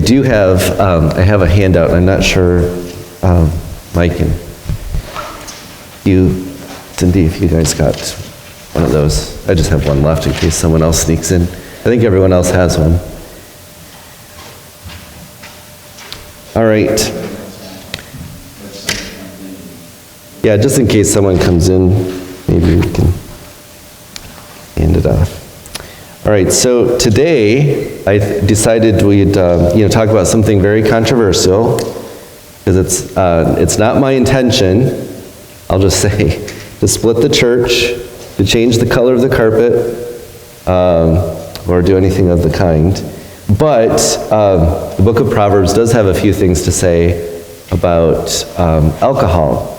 do have, I have a handout, and I'm not sure, Mike and you, Cindy, if you guys got one of those. I just have one left in case someone else sneaks in. I think everyone else has one. All right. Yeah, just in case someone comes in, maybe we can hand it off. All right, so today I decided we'd talk about something very controversial, because it's not my intention, I'll just say, to split the church, to change the color of the carpet, or do anything of the kind. But the book of Proverbs does have a few things to say about alcohol.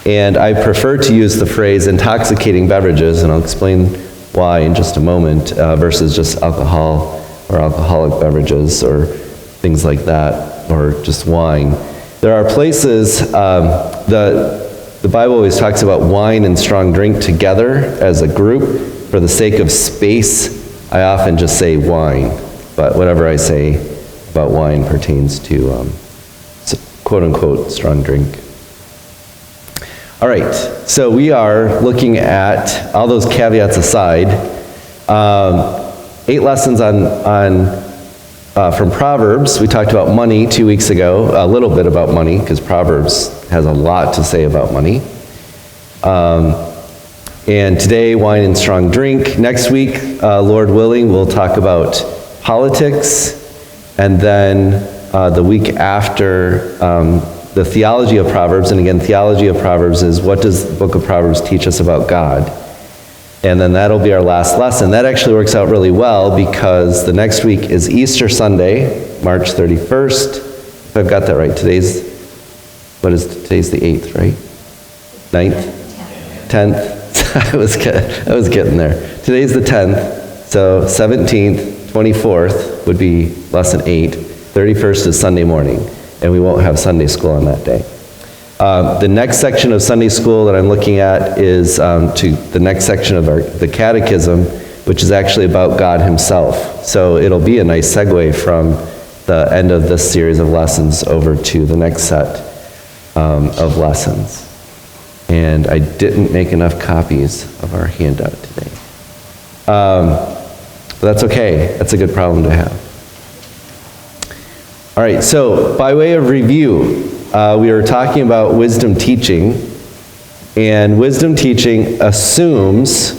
And I prefer to use the phrase intoxicating beverages, and I'll explain why in just a moment, versus just alcohol or alcoholic beverages or things like that, or just wine. There are places, the Bible always talks about wine and strong drink together as a group. For the sake of space, I often just say wine, but whatever I say about wine pertains to quote-unquote strong drink. All right, so we are looking at, all those caveats aside, 8 lessons from Proverbs. We talked about money 2 weeks ago, a little bit about money, because Proverbs has a lot to say about money. And today, wine and strong drink. Next week, Lord willing, we'll talk about politics. And then the week after, the theology of Proverbs. And again, theology of Proverbs is, what does the book of Proverbs teach us about God? And then that'll be our last lesson. That actually works out really well, because the next week is Easter Sunday, March 31st. If I've got that right, today's the 8th, right? 9th? 10th? I was getting there. Today's the 10th, so 17th, 24th would be lesson 8. 31st is Sunday morning, and we won't have Sunday school on that day. The next section of Sunday school that I'm looking at is to the next section of the Catechism, which is actually about God himself. So it'll be a nice segue from the end of this series of lessons over to the next set of lessons. And I didn't make enough copies of our handout today. But that's okay. That's a good problem to have. All right, so by way of review, we were talking about wisdom teaching, and wisdom teaching assumes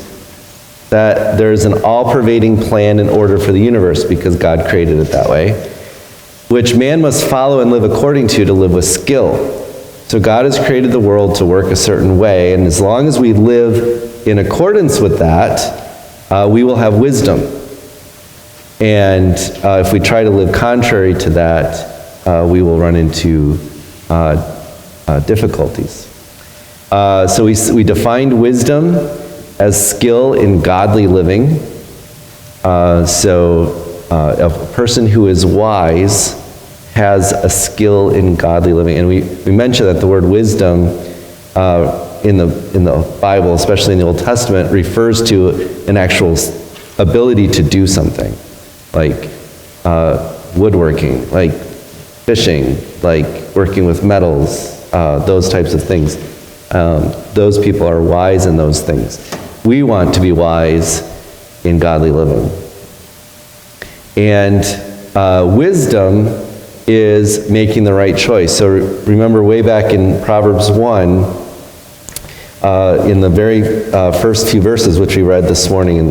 that there's an all-pervading plan and order for the universe, because God created it that way, which man must follow and live according to live with skill. So God has created the world to work a certain way, and as long as we live in accordance with that, we will have wisdom. And if we try to live contrary to that, we will run into difficulties. So we defined wisdom as skill in godly living. So a person who is wise has a skill in godly living. And we mentioned that the word wisdom in the Bible, especially in the Old Testament, refers to an actual ability to do something, like woodworking, like fishing, like working with metals, those types of things. Those people are wise in those things. We want to be wise in godly living. And wisdom is making the right choice. So remember way back in Proverbs 1, in the very first few verses, which we read this morning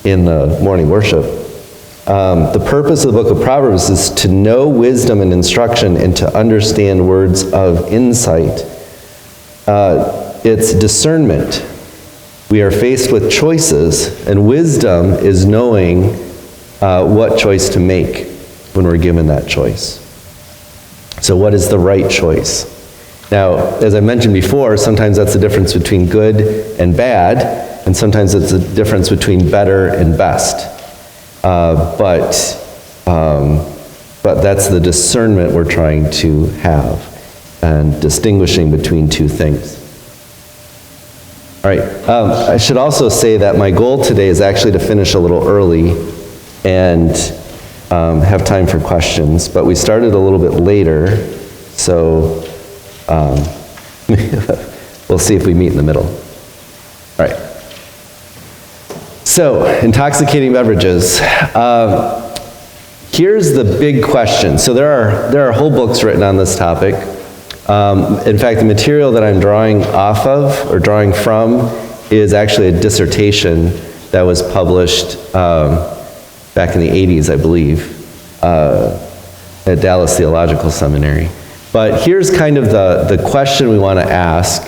in the morning worship, the purpose of the book of Proverbs is to know wisdom and instruction and to understand words of insight. It's discernment. We are faced with choices, and wisdom is knowing what choice to make when we're given that choice. So what is the right choice? Now, as I mentioned before, sometimes that's the difference between good and bad, and sometimes it's the difference between better and best. But that's the discernment we're trying to have, and distinguishing between two things. All right, I should also say that my goal today is actually to finish a little early, and have time for questions, but we started a little bit later, so we'll see if we meet in the middle. All right. So, intoxicating beverages. Here's the big question. So there are whole books written on this topic. In fact, the material that I'm drawing off of, or drawing from, is actually a dissertation that was published back in the 80s, I believe, at Dallas Theological Seminary. But here's kind of the question we want to ask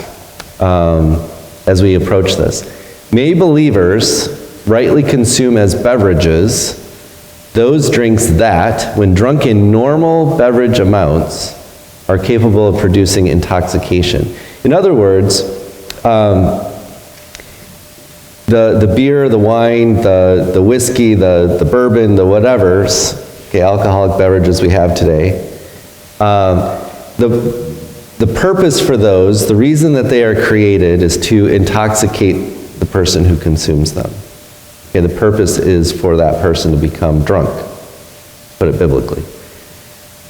as we approach this. May believers rightly consume as beverages those drinks that, when drunk in normal beverage amounts, are capable of producing intoxication? In other words, the beer, the wine, the whiskey, the bourbon, the whatevers, okay, alcoholic beverages we have today, the purpose for those, the reason that they are created, is to intoxicate the person who consumes them. Okay, the purpose is for that person to become drunk, put it biblically.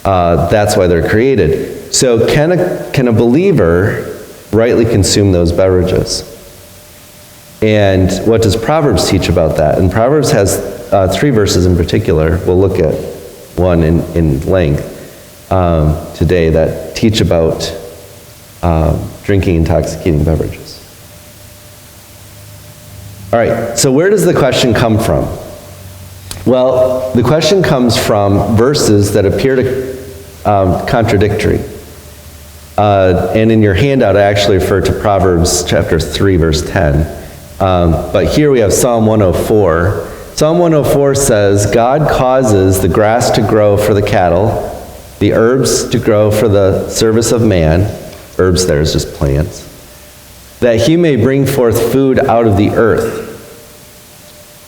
That's why they're created. So can a believer rightly consume those beverages? And what does Proverbs teach about that? And Proverbs has 3 verses in particular. We'll look at one in length today that teach about drinking intoxicating beverages. All right, so where does the question come from? Well, the question comes from verses that appear to contradictory. And in your handout, I actually refer to Proverbs chapter 3, verse 10. But here we have Psalm 104. Psalm 104 says, God causes the grass to grow for the cattle, the herbs to grow for the service of man. Herbs there is just plants. That he may bring forth food out of the earth,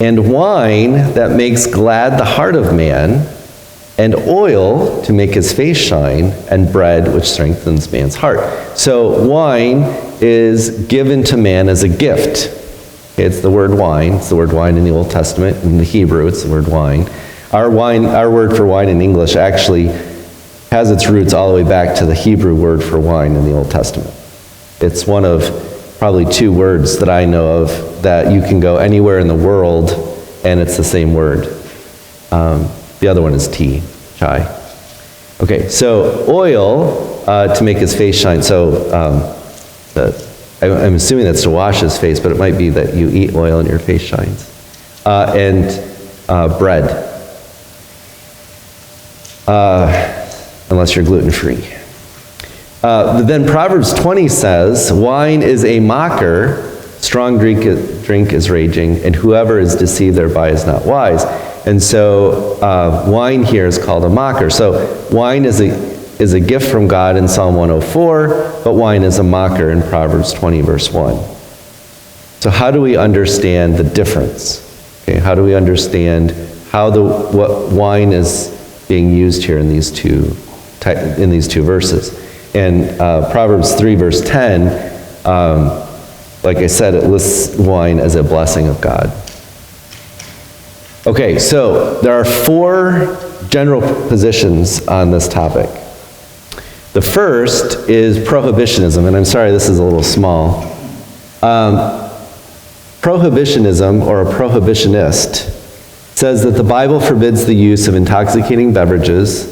and wine that makes glad the heart of man, and oil to make his face shine, and bread which strengthens man's heart. So wine is given to man as a gift. Okay, it's the word wine. It's the word wine in the Old Testament. In the Hebrew, it's the word wine. Our word for wine in English actually has its roots all the way back to the Hebrew word for wine in the Old Testament. It's one of probably 2 words that I know of that you can go anywhere in the world and it's the same word. The other one is tea, chai. Okay, so oil to make his face shine. So I'm assuming that's to wash his face, but it might be that you eat oil and your face shines. And bread, unless you're gluten-free. Then Proverbs 20 says, wine is a mocker, strong drink is raging, and whoever is deceived thereby is not wise. And so wine here is called a mocker. So wine is a gift from God in Psalm 104, but wine is a mocker in Proverbs 20, verse 1. So how do we understand the difference? Okay, how do we understand how what wine is being used here in these two verses? And Proverbs 3, verse 10, like I said, it lists wine as a blessing of God. Okay, so there are 4 general positions on this topic. The first is prohibitionism, and I'm sorry this is a little small. Prohibitionism, or a prohibitionist, says that the Bible forbids the use of intoxicating beverages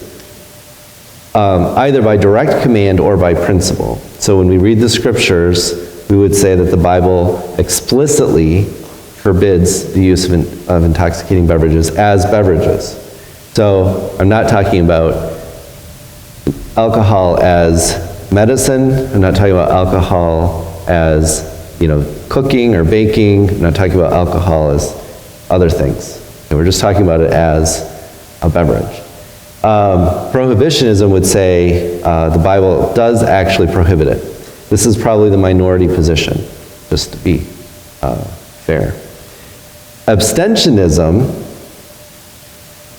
either by direct command or by principle. So when we read the scriptures, we would say that the Bible explicitly forbids the use of intoxicating beverages as beverages. So I'm not talking about alcohol as medicine. I'm not talking about alcohol as, cooking or baking. I'm not talking about alcohol as other things. And we're just talking about it as a beverage. Prohibitionism would say the Bible does actually prohibit it. This is probably the minority position, just to be fair. Abstentionism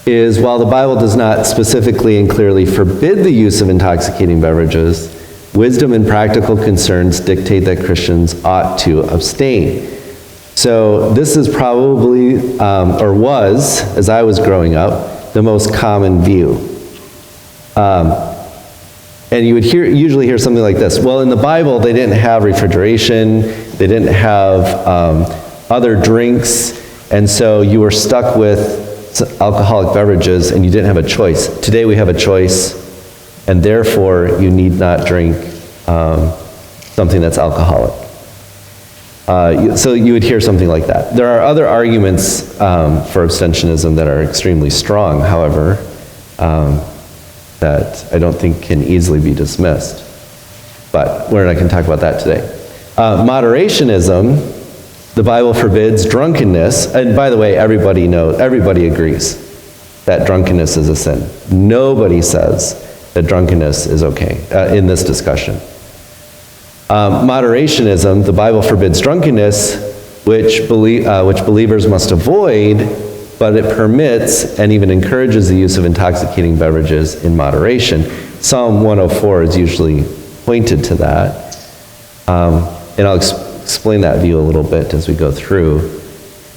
is, while the Bible does not specifically and clearly forbid the use of intoxicating beverages, wisdom and practical concerns dictate that Christians ought to abstain. So this is probably, or was, as I was growing up, the most common view. And you would usually hear something like this. Well, in the Bible, they didn't have refrigeration, they didn't have other drinks, and so you were stuck with alcoholic beverages and you didn't have a choice. Today we have a choice, and therefore you need not drink something that's alcoholic. So you would hear something like that. There are other arguments for abstentionism that are extremely strong, however, that I don't think can easily be dismissed. But we're not going to talk about that today. Moderationism, the Bible forbids drunkenness, and by the way, everybody agrees that drunkenness is a sin. Nobody says that drunkenness is okay in this discussion. Moderationism, the Bible forbids drunkenness, which believers must avoid, but it permits and even encourages the use of intoxicating beverages in moderation. Psalm 104 is usually pointed to that. And I'll explain that view a little bit as we go through.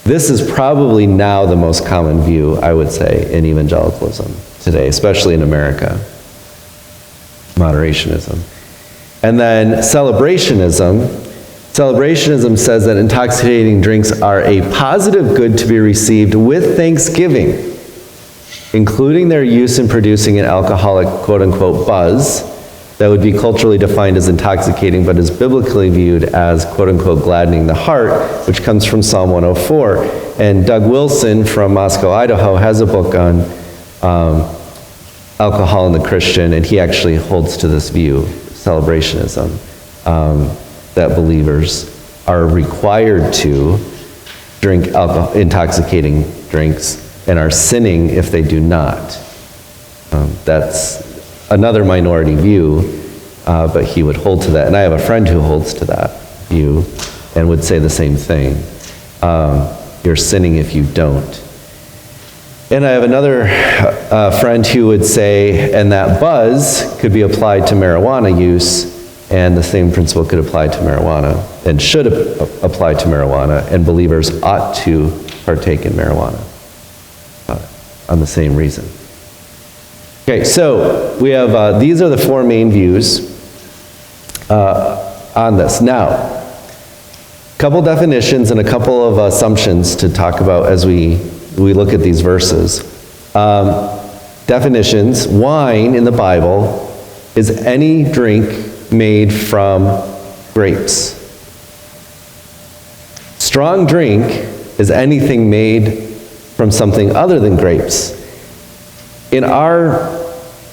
This is probably now the most common view, I would say, in evangelicalism today, especially in America. Moderationism. And then celebrationism. Celebrationism says that intoxicating drinks are a positive good to be received with thanksgiving, including their use in producing an alcoholic quote-unquote buzz that would be culturally defined as intoxicating but is biblically viewed as quote-unquote gladdening the heart, which comes from Psalm 104. And Doug Wilson from Moscow, Idaho, has a book on alcohol and the Christian, and he actually holds to this view, celebrationism, that believers are required to drink intoxicating drinks and are sinning if they do not. That's another minority view, but he would hold to that. And I have a friend who holds to that view and would say the same thing. You're sinning if you don't. And I have another friend who would say, and that buzz could be applied to marijuana use, and the same principle could apply to marijuana, and should apply to marijuana, and believers ought to partake in marijuana on the same reason. Okay, so we have, these are the four main views on this. Now, a couple definitions and a couple of assumptions to talk about as we look at these verses. Definitions: wine in the Bible is any drink made from grapes. Strong drink is anything made from something other than grapes. In our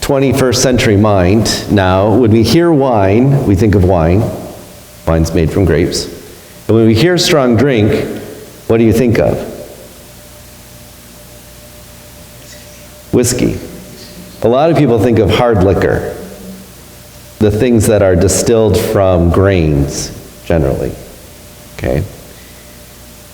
21st century mind now, when we hear wine, we think of wine. Wine's made from grapes. And when we hear strong drink, what do you think of? Whiskey. A lot of people think of hard liquor, the things that are distilled from grains, generally. Okay?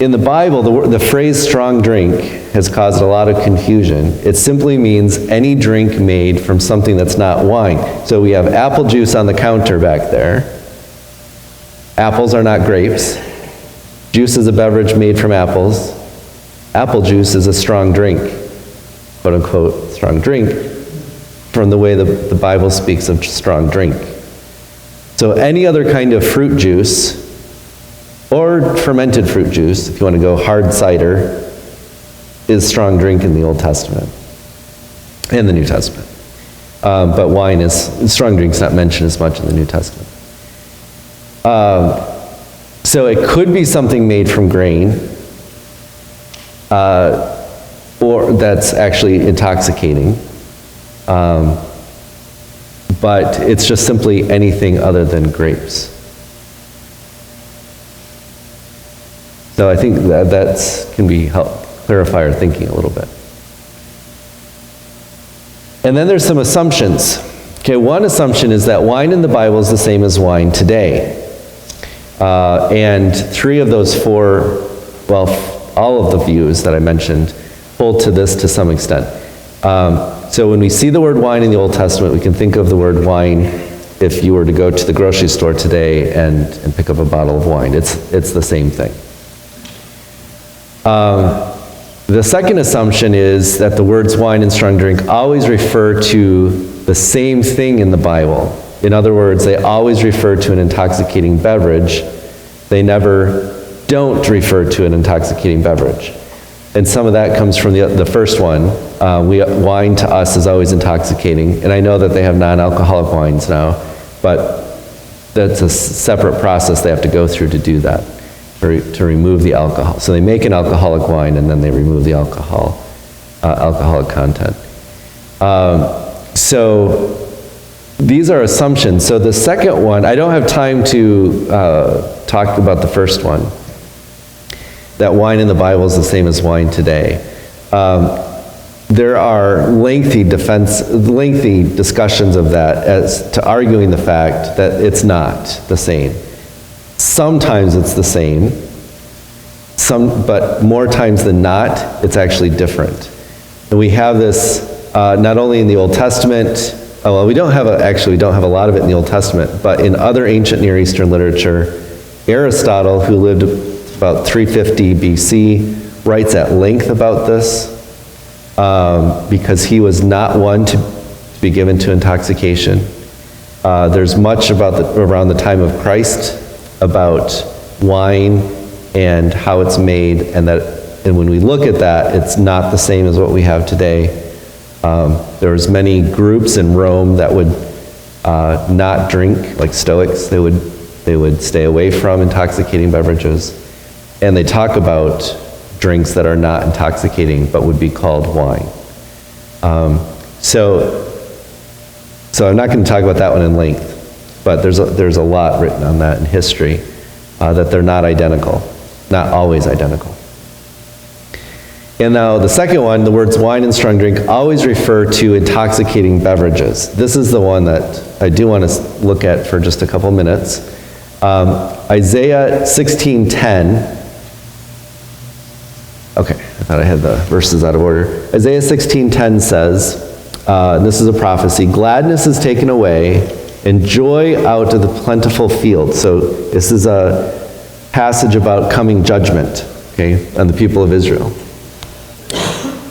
In the Bible, the phrase strong drink has caused a lot of confusion. It simply means any drink made from something that's not wine. So we have apple juice on the counter back there. Apples are not grapes. Juice is a beverage made from apples. Apple juice is a strong drink, quote unquote strong drink, from the way the Bible speaks of strong drink. So any other kind of fruit juice, or fermented fruit juice, if you want to go hard cider, is strong drink in the Old Testament and the New Testament. But wine strong drink's not mentioned as much in the New Testament. So it could be something made from grain, or that's actually intoxicating. But it's just simply anything other than grapes. So I think that can help clarify our thinking a little bit. And then there's some assumptions. Okay, one assumption is that wine in the Bible is the same as wine today. And three of those four, all of the views that I mentioned, hold to this to some extent. So when we see the word wine in the Old Testament, we can think of the word wine if you were to go to the grocery store today and pick up a bottle of wine. It's the same thing. The second assumption is that the words wine and strong drink always refer to the same thing in the Bible. In other words, they always refer to an intoxicating beverage. They never don't refer to an intoxicating beverage. And some of that comes from the first one. Wine to us is always intoxicating. And I know that they have non-alcoholic wines now, but that's a separate process they have to go through to do that, to remove the alcohol. So they make an alcoholic wine and then they remove the alcoholic content. So these are assumptions. So the second one, I don't have time to talk about the first one, that wine in the Bible is the same as wine today. There are lengthy discussions of that as to arguing the fact that it's not the same. Sometimes it's the same, but more times than not, it's actually different. And we have this not only in the Old Testament. Well, we don't have a lot of it in the Old Testament, but in other ancient Near Eastern literature, Aristotle, who lived about 350 BC, writes at length about this because he was not one to be given to intoxication. There's much around the time of Christ about wine and how it's made, and when we look at that, it's not the same as what we have today. There was many groups in Rome that would not drink, like Stoics. They would stay away from intoxicating beverages, and they talk about drinks that are not intoxicating but would be called wine. So I'm not going to talk about that one in length, but there's a lot written on that in history, that they're not identical, not always identical. And now the second one, the words wine and strong drink always refer to intoxicating beverages. This is the one that I do want to look at for just a couple minutes. Isaiah 16:10. Okay, I thought I had the verses out of order. Isaiah 16:10 says, this is a prophecy, gladness is taken away and joy out of the plentiful field. So this is a passage about coming judgment, okay, on the people of Israel.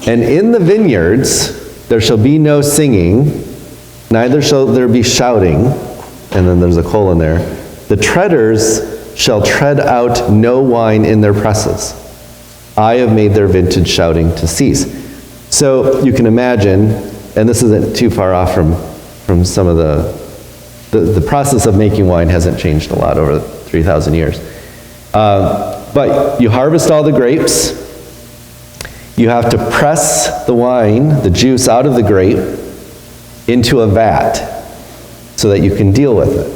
And in the vineyards there shall be no singing, neither shall there be shouting, and then there's a colon there. The treaders shall tread out no wine in their presses. I have made their vintage shouting to cease. So you can imagine, and this isn't too far off from some of the process of making wine hasn't changed a lot over 3,000 years. But you harvest all the grapes. You have to press the wine, the juice out of the grape, into a vat so that you can deal with it.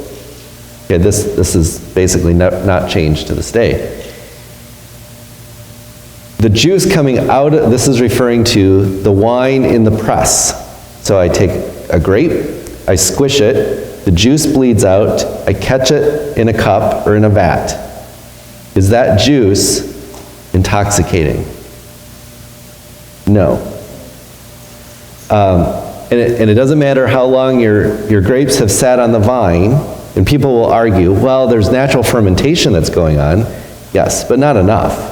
Okay, this is basically not changed to this day. The juice coming out, this is referring to the wine in the press. So I take a grape, I squish it, the juice bleeds out, I catch it in a cup or in a vat. Is that juice intoxicating? No. And it doesn't matter how long your grapes have sat on the vine, and people will argue, well, there's natural fermentation that's going on. Yes, but not enough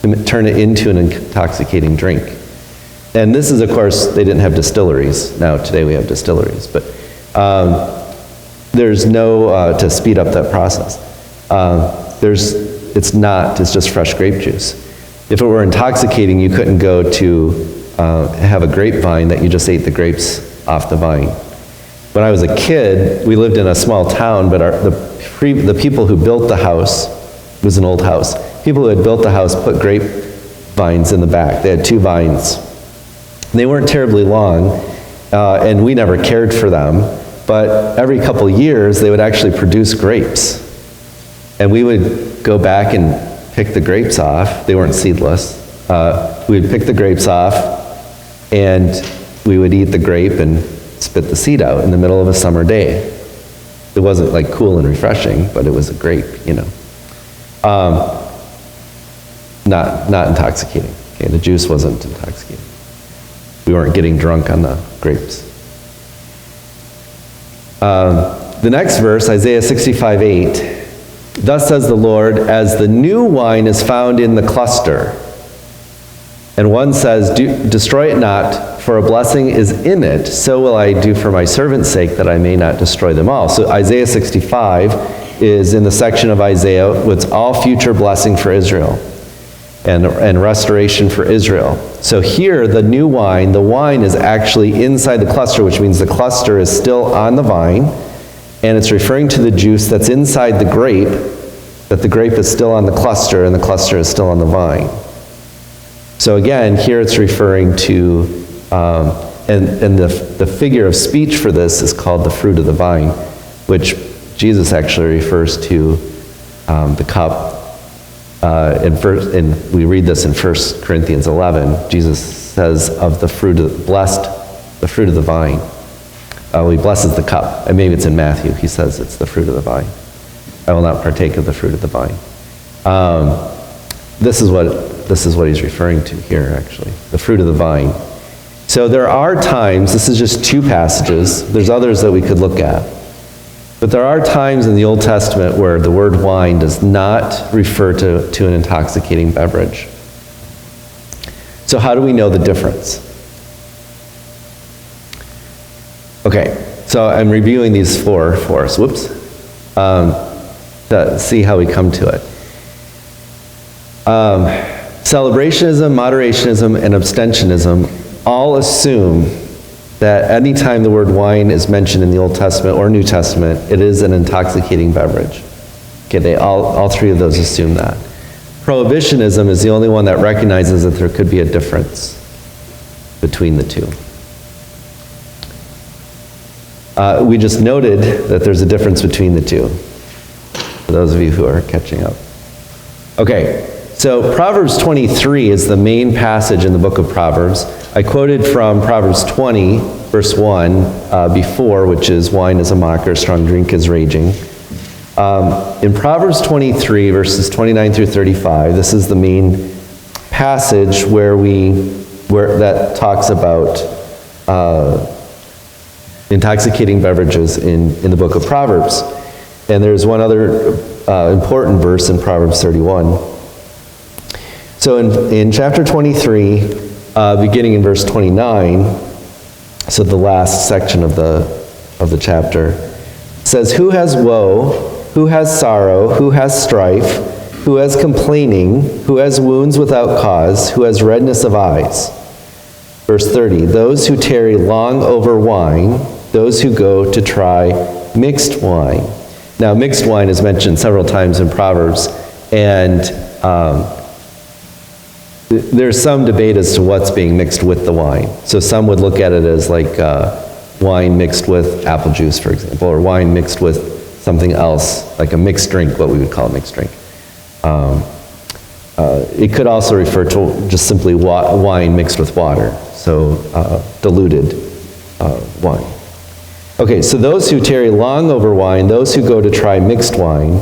to turn it into an intoxicating drink. And this is, of course, they didn't have distilleries. Now, today we have distilleries, but there's no, to speed up that process. It's just fresh grape juice. If it were intoxicating, you couldn't go to have a grapevine that you just ate the grapes off the vine. When I was a kid, we lived in a small town, but the people who built the house, it was an old house, people who had built the house put grapevines in the back. They had 2 vines. They weren't terribly long, and we never cared for them, but every couple years they would actually produce grapes. And we would go back and pick the grapes off. They weren't seedless. We would pick the grapes off, and we would eat the grape and spit the seed out in the middle of a summer day. It wasn't like cool and refreshing, but it was a grape, you know. Not intoxicating. Okay, the juice wasn't intoxicating. We weren't getting drunk on the grapes. The next verse, Isaiah 65:8. Thus says the Lord, as the new wine is found in the cluster. And one says, destroy it not, for a blessing is in it, so will I do for my servant's sake, that I may not destroy them all. So Isaiah 65 is in the section of Isaiah, what's all future blessing for Israel and restoration for Israel. So here, the new wine, the wine is actually inside the cluster, which means the cluster is still on the vine, and it's referring to the juice that's inside the grape, that the grape is still on the cluster, and the cluster is still on the vine. So again, here it's referring to, and the figure of speech for this is called the fruit of the vine, which Jesus actually refers to the cup. And we read this in 1 Corinthians 11. Jesus says of blessed the fruit of the vine. He blesses the cup. And maybe it's in Matthew. He says it's the fruit of the vine. I will not partake of the fruit of the vine. This is what he's referring to here, actually. The fruit of the vine. So there are times, this is just two passages. There's others that we could look at. But there are times in the Old Testament where the word wine does not refer to an intoxicating beverage. So how do we know the difference? Okay, so I'm reviewing these four for us. Whoops. To see how we come to it. Celebrationism, moderationism, and abstentionism all assume that any time the word wine is mentioned in the Old Testament or New Testament, it is an intoxicating beverage. Okay, all three of those assume that. Prohibitionism is the only one that recognizes that there could be a difference between the two. We just noted that there's a difference between the two, for those of you who are catching up. Okay, so Proverbs 23 is the main passage in the book of Proverbs. I quoted from Proverbs 20, verse 1 before, which is, wine is a mocker, strong drink is raging. In Proverbs 23, verses 29 through 35, this is the main passage where that talks about intoxicating beverages in the book of Proverbs. And there's one other important verse in Proverbs 31. So in chapter 23, beginning in verse 29, so the last section of the chapter, says, "Who has woe? Who has sorrow? Who has strife? Who has complaining? Who has wounds without cause? Who has redness of eyes?" Verse 30, "Those who tarry long over wine, those who go to try mixed wine." Now, mixed wine is mentioned several times in Proverbs, and there's some debate as to what's being mixed with the wine. So some would look at it as like wine mixed with apple juice, for example, or wine mixed with something else, like a mixed drink, what we would call a mixed drink. It could also refer to just simply wine mixed with water, so diluted wine. Okay, so those who tarry long over wine, those who go to try mixed wine,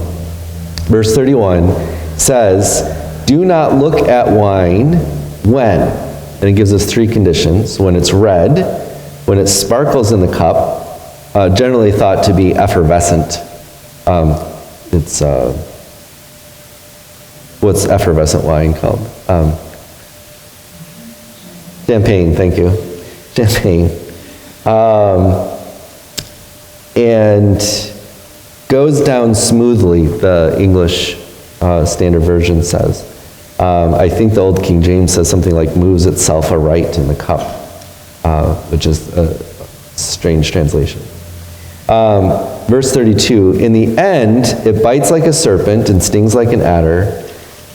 verse 31 says, "Do not look at wine when," and it gives us three conditions: when it's red, when it sparkles in the cup, generally thought to be effervescent. It's what's effervescent wine called? Champagne, thank you. Champagne. And goes down smoothly, the English Standard Version says. I think the Old King James says something like moves itself aright in the cup, which is a strange translation. Verse 32, "In the end, it bites like a serpent and stings like an adder.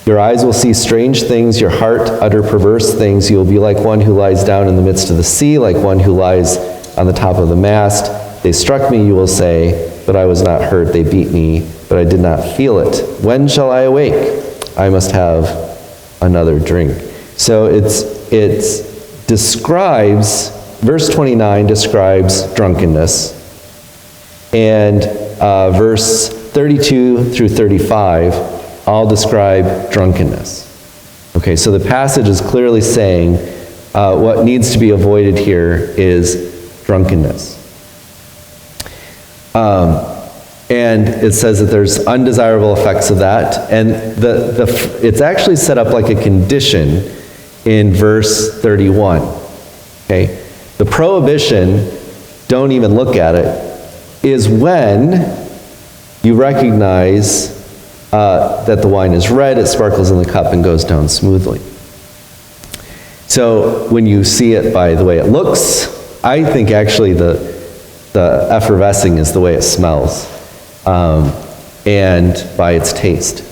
Your eyes will see strange things, your heart utter perverse things. You will be like one who lies down in the midst of the sea, like one who lies on the top of the mast. They struck me," you will say, "but I was not hurt. They beat me, but I did not feel it. When shall I awake? I must have another drink." So it describes, verse 29 describes drunkenness, and verse 32 through 35 all describe drunkenness. Okay, so the passage is clearly saying what needs to be avoided here is drunkenness. And it says that there's undesirable effects of that, and it's actually set up like a condition in verse 31. Okay? The prohibition, don't even look at it, is when you recognize that the wine is red, it sparkles in the cup and goes down smoothly. So when you see it by the way it looks, I think actually the effervescing is the way it smells, and by its taste.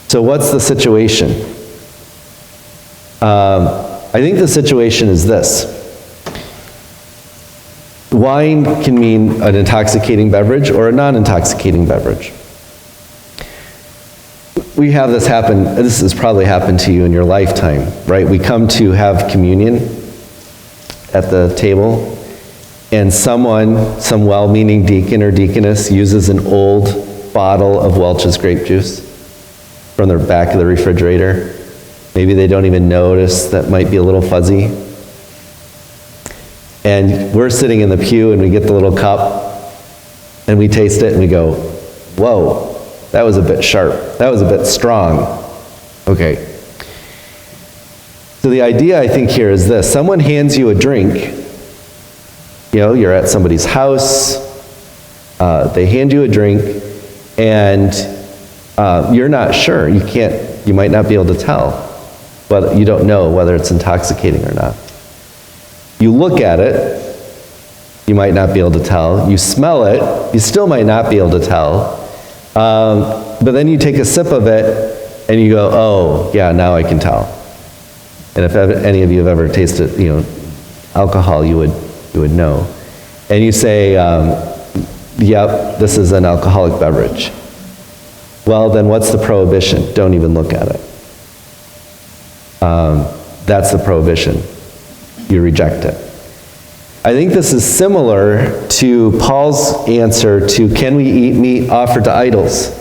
So what's the situation? I think the situation is this. Wine can mean an intoxicating beverage or a non-intoxicating beverage. We have this happen, this has probably happened to you in your lifetime, right? We come to have communion at the table, and some well-meaning deacon or deaconess uses an old bottle of Welch's grape juice from the back of the refrigerator. Maybe they don't even notice, that might be a little fuzzy. And we're sitting in the pew and we get the little cup and we taste it and we go, whoa, that was a bit sharp. That was a bit strong. Okay. So the idea I think here is this. Someone hands you a drink. You know, you're at somebody's house. They hand you a drink and you're not sure. You might not be able to tell. But you don't know whether it's intoxicating or not. You look at it, you might not be able to tell. You smell it, you still might not be able to tell. But then you take a sip of it, and you go, oh, yeah, now I can tell. And if any of you have ever tasted, alcohol, you would know. And you say, yep, this is an alcoholic beverage. Well, then what's the prohibition? Don't even look at it. That's the prohibition. You reject it. I think this is similar to Paul's answer to, can we eat meat offered to idols?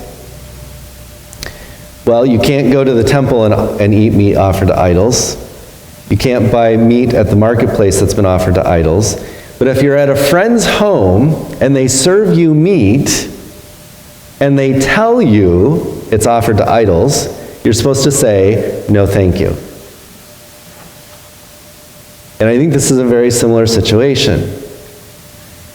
Well, you can't go to the temple and eat meat offered to idols. You can't buy meat at the marketplace that's been offered to idols. But if you're at a friend's home and they serve you meat and they tell you it's offered to idols, you're supposed to say, no, thank you. And I think this is a very similar situation.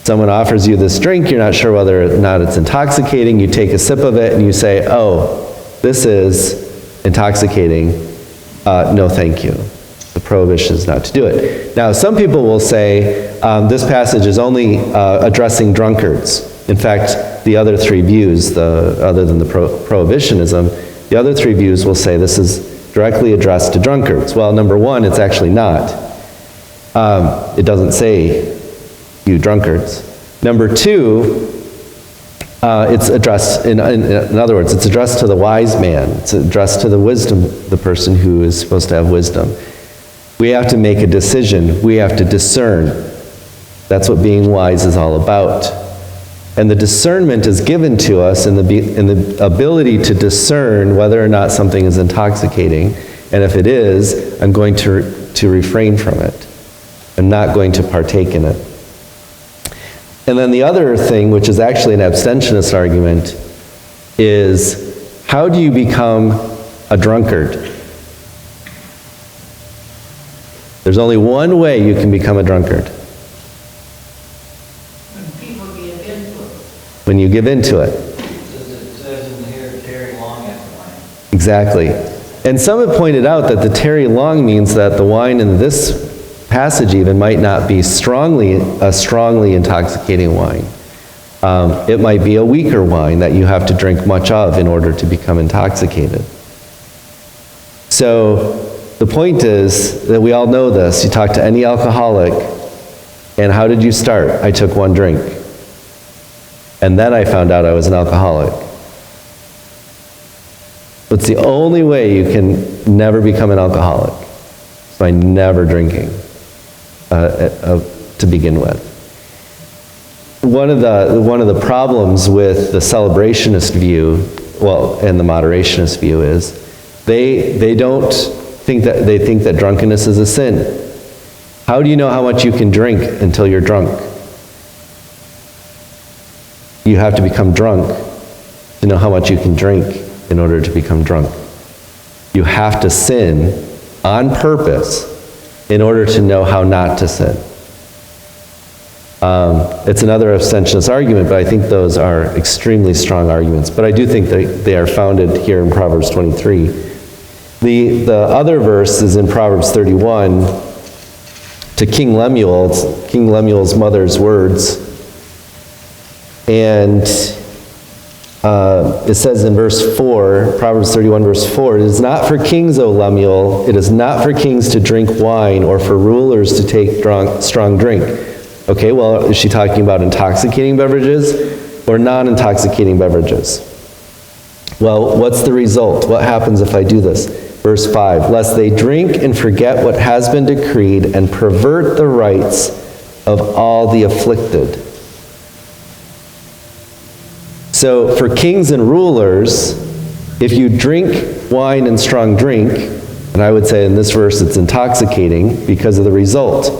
Someone offers you this drink, you're not sure whether or not it's intoxicating, you take a sip of it and you say, oh, this is intoxicating, no thank you. The prohibition is not to do it. Now, some people will say this passage is only addressing drunkards. In fact, the other three views, other than the prohibitionism, the other three views will say this is directly addressed to drunkards. Well, number one, it's actually not. It doesn't say, you drunkards. Number two, it's addressed, in other words, it's addressed to the wise man. It's addressed to the person who is supposed to have wisdom. We have to make a decision. We have to discern. That's what being wise is all about. And the discernment is given to us in the ability to discern whether or not something is intoxicating. And if it is, I'm going to refrain from it. I'm not going to partake in it. And then the other thing, which is actually an abstentionist argument, is how do you become a drunkard? There's only one way you can become a drunkard. When people give into it. When you give into it. It says in here, tarry long at the wine. Exactly. And some have pointed out that the tarry long means that the wine in this passage even might not be a strongly intoxicating wine. It might be a weaker wine that you have to drink much of in order to become intoxicated. So the point is that we all know this. You talk to any alcoholic, and how did you start? I took one drink. And then I found out I was an alcoholic. It's the only way you can never become an alcoholic, by never drinking. To begin with. One of the problems with the celebrationist view, and the moderationist view is, they think that drunkenness is a sin. How do you know how much you can drink until you're drunk? You have to become drunk to know how much you can drink in order to become drunk. You have to sin on purpose in order to know how not to sin. It's another abstentionist argument, but I think those are extremely strong arguments. But I do think they are founded here in Proverbs 23. The other verse is in Proverbs 31 to King Lemuel's mother's words. And it says in verse 4, Proverbs 31 verse 4, "It is not for kings, O Lemuel, it is not for kings to drink wine or for rulers to take strong drink." Okay, well, is she talking about intoxicating beverages or non-intoxicating beverages? Well, what's the result? What happens if I do this? Verse 5, "Lest they drink and forget what has been decreed and pervert the rights of all the afflicted." So for kings and rulers, if you drink wine and strong drink, and I would say in this verse it's intoxicating because of the result.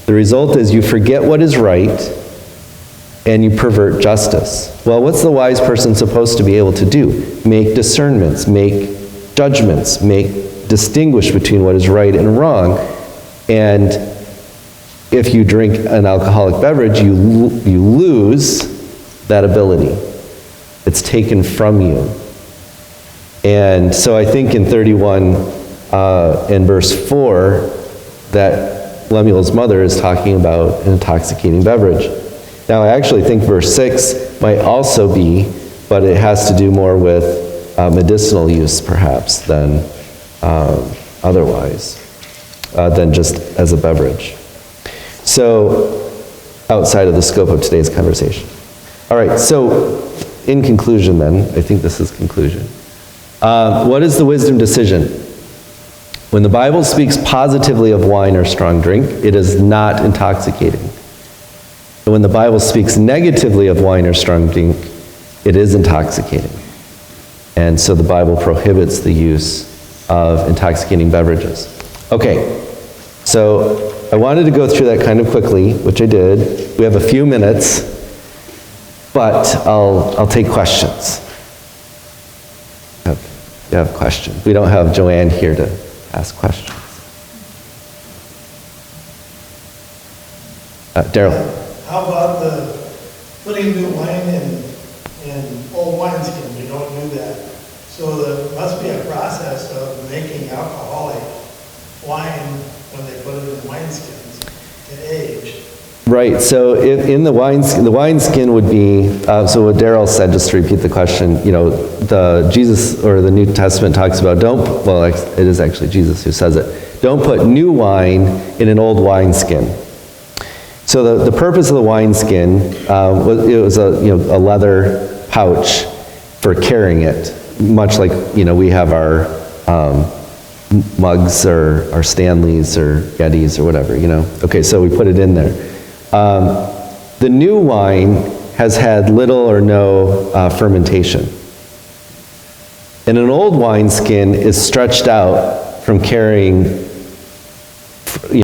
The result is you forget what is right and you pervert justice. Well, what's the wise person supposed to be able to do? Make discernments, make judgments, distinguish between what is right and wrong. And if you drink an alcoholic beverage, you lose that ability. It's taken from you. And so I think in 31 in verse 4 that Lemuel's mother is talking about an intoxicating beverage. Now I actually think verse 6 might also be, but it has to do more with medicinal use perhaps than otherwise, than just as a beverage. So outside of the scope of today's conversation. All right, so in conclusion then, I think this is conclusion. What is the wisdom decision? When the Bible speaks positively of wine or strong drink, it is not intoxicating. And when the Bible speaks negatively of wine or strong drink, it is intoxicating. And so the Bible prohibits the use of intoxicating beverages. Okay, so I wanted to go through that kind of quickly, which I did. We have a few minutes, but I'll take questions. You have questions. We don't have Joanne here to ask questions. Daryl. How about the putting new wine in old wineskin? We don't do that. So there must be a process of making alcoholic wine when they put it in wineskins to age. Right, so in the wineskin would be, so what Daryl said, just to repeat the question, Jesus or the New Testament talks about it is actually Jesus who says it, don't put new wine in an old wineskin. So the purpose of the wineskin, it was a leather pouch for carrying it, much like, we have our mugs or our Stanleys or Yetis or whatever, Okay, so we put it in there. The new wine has had little or no fermentation. And an old wineskin is stretched out from carrying